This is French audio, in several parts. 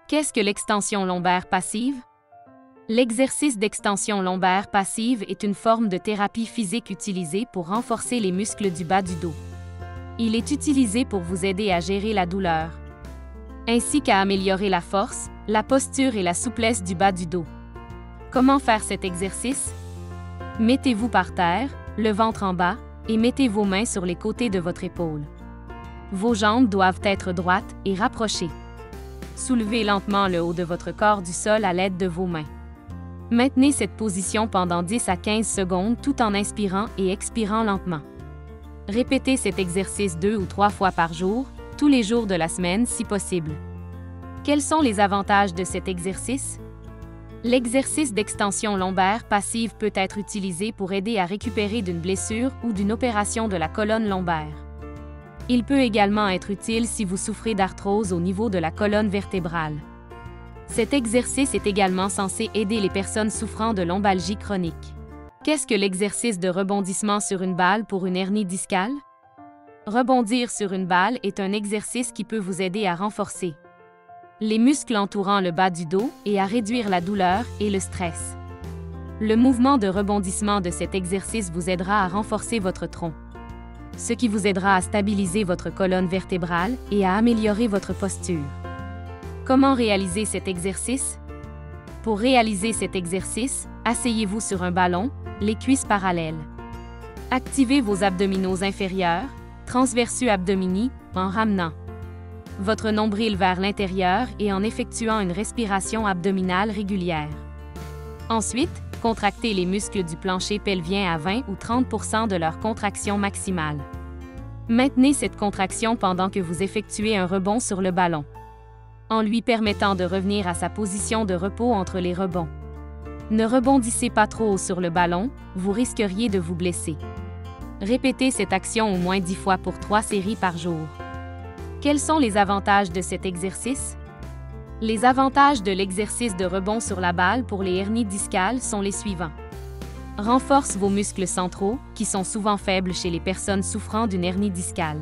Qu'est-ce que l'extension lombaire passive? L'exercice d'extension lombaire passive est une forme de thérapie physique utilisée pour renforcer les muscles du bas du dos. Il est utilisé pour vous aider à gérer la douleur, ainsi qu'à améliorer la force, la posture et la souplesse du bas du dos. Comment faire cet exercice? Mettez-vous par terre, le ventre en bas, et mettez vos mains sur les côtés de votre épaule. Vos jambes doivent être droites et rapprochées. Soulevez lentement le haut de votre corps du sol à l'aide de vos mains. Maintenez cette position pendant 10 à 15 secondes tout en inspirant et expirant lentement. Répétez cet exercice 2 ou 3 fois par jour, tous les jours de la semaine si possible. Quels sont les avantages de cet exercice? L'exercice d'extension lombaire passive peut être utilisé pour aider à récupérer d'une blessure ou d'une opération de la colonne lombaire. Il peut également être utile si vous souffrez d'arthrose au niveau de la colonne vertébrale. Cet exercice est également censé aider les personnes souffrant de lombalgie chronique. Qu'est-ce que l'exercice de rebondissement sur une balle pour une hernie discale? Rebondir sur une balle est un exercice qui peut vous aider à renforcer les muscles entourant le bas du dos et à réduire la douleur et le stress. Le mouvement de rebondissement de cet exercice vous aidera à renforcer votre tronc, ce qui vous aidera à stabiliser votre colonne vertébrale et à améliorer votre posture. Comment réaliser cet exercice? Pour réaliser cet exercice, asseyez-vous sur un ballon, les cuisses parallèles. Activez vos abdominaux inférieurs, transversus abdomini, en ramenant votre nombril vers l'intérieur et en effectuant une respiration abdominale régulière. Ensuite, contractez les muscles du plancher pelvien à 20 ou 30% de leur contraction maximale. Maintenez cette contraction pendant que vous effectuez un rebond sur le ballon, en lui permettant de revenir à sa position de repos entre les rebonds. Ne rebondissez pas trop haut sur le ballon, vous risqueriez de vous blesser. Répétez cette action au moins 10 fois pour 3 séries par jour. Quels sont les avantages de cet exercice? Les avantages de l'exercice de rebond sur la balle pour les hernies discales sont les suivants. Renforce vos muscles centraux, qui sont souvent faibles chez les personnes souffrant d'une hernie discale.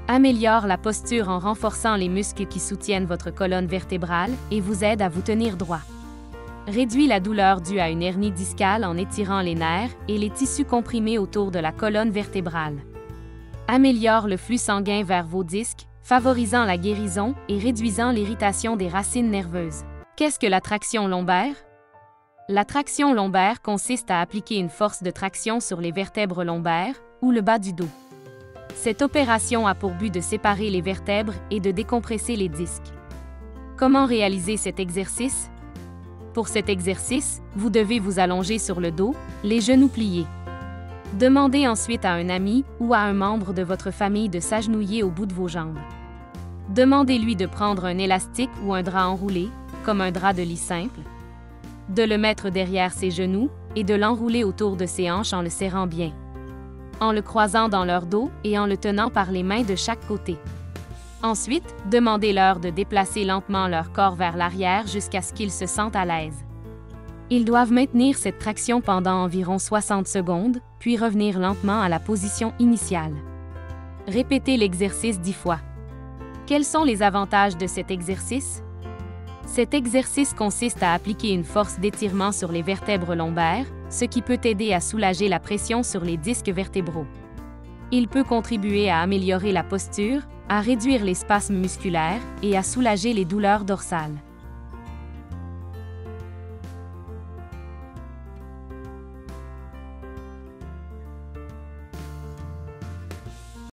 Améliore la posture en renforçant les muscles qui soutiennent votre colonne vertébrale et vous aide à vous tenir droit. Réduit la douleur due à une hernie discale en étirant les nerfs et les tissus comprimés autour de la colonne vertébrale. Améliore le flux sanguin vers vos disques, favorisant la guérison et réduisant l'irritation des racines nerveuses. Qu'est-ce que la traction lombaire? La traction lombaire consiste à appliquer une force de traction sur les vertèbres lombaires ou le bas du dos. Cette opération a pour but de séparer les vertèbres et de décompresser les disques. Comment réaliser cet exercice? Pour cet exercice, vous devez vous allonger sur le dos, les genoux pliés. Demandez ensuite à un ami ou à un membre de votre famille de s'agenouiller au bout de vos jambes. Demandez-lui de prendre un élastique ou un drap enroulé, comme un drap de lit simple, de le mettre derrière ses genoux et de l'enrouler autour de ses hanches en le serrant bien, en le croisant dans leur dos et en le tenant par les mains de chaque côté. Ensuite, demandez-leur de déplacer lentement leur corps vers l'arrière jusqu'à ce qu'ils se sentent à l'aise. Ils doivent maintenir cette traction pendant environ 60 secondes, puis revenir lentement à la position initiale. Répétez l'exercice 10 fois. Quels sont les avantages de cet exercice? Cet exercice consiste à appliquer une force d'étirement sur les vertèbres lombaires, ce qui peut aider à soulager la pression sur les disques vertébraux. Il peut contribuer à améliorer la posture, à réduire les spasmes musculaires et à soulager les douleurs dorsales.